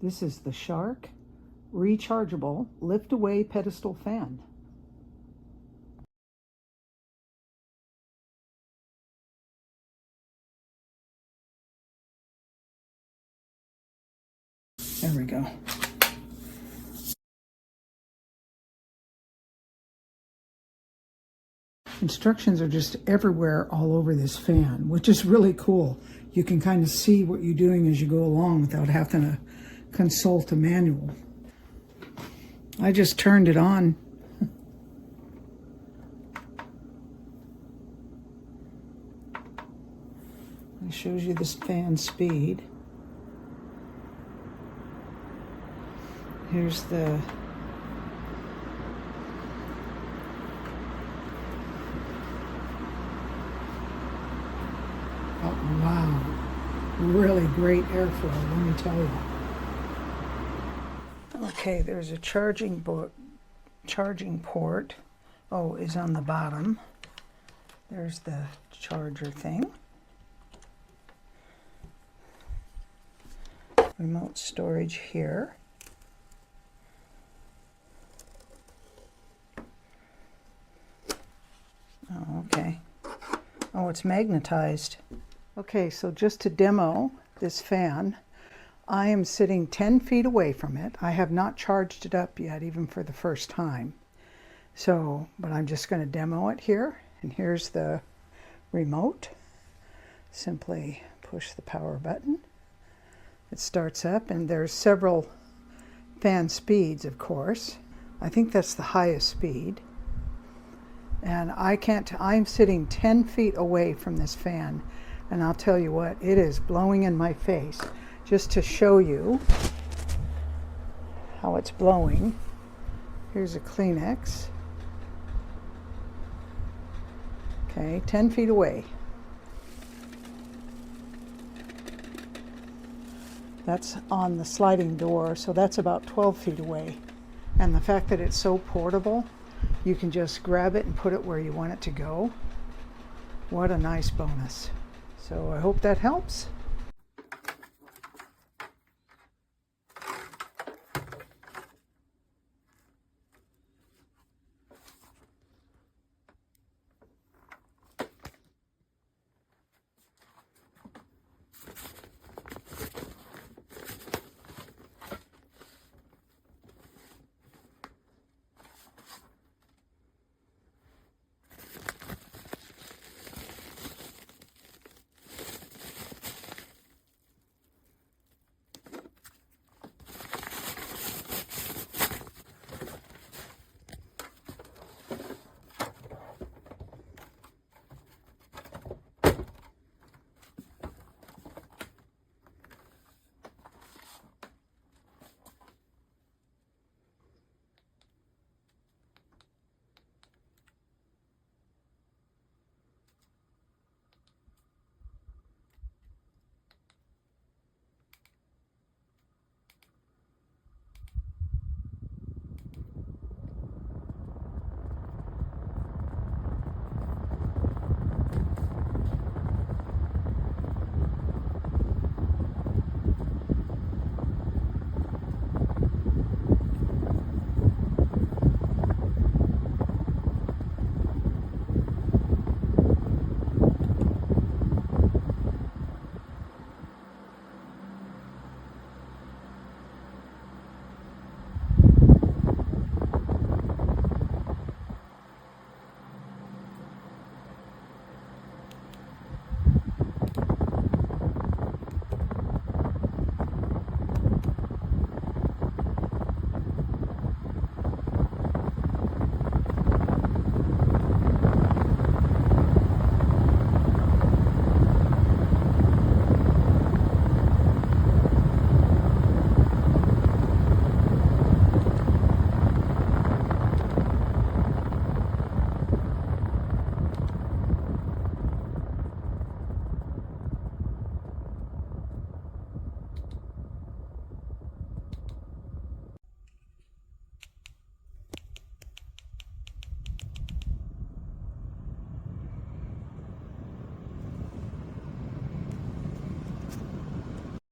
This is the Shark rechargeable lift-away pedestal fan. There we go. Instructions are just everywhere all over this fan, which is really cool. You can kind of see what you're doing as you go along without having to consult a manual. I just turned it on. It shows you this fan speed. Here's the oh wow, really great airflow, let me tell you. Okay, there's a charging port. Oh, is on the bottom. There's the charger thing. Remote storage here. Oh, okay. Oh, it's magnetized. Okay, so just to demo this fan, I am sitting 10 feet away from it. I have not charged it up yet, even for the first time. So, but I'm just going to demo it here. And here's the remote. Simply push the power button. It starts up, and there's several fan speeds, of course. I think that's the highest speed. And I'm sitting 10 feet away from this fan, and I'll tell you what, it is blowing in my face. Just to show you how it's blowing, here's a Kleenex. Okay, 10 feet away. That's on the sliding door, so that's about 12 feet away. And the fact that it's so portable, you can just grab it and put it where you want it to go. What a nice bonus. So I hope that helps.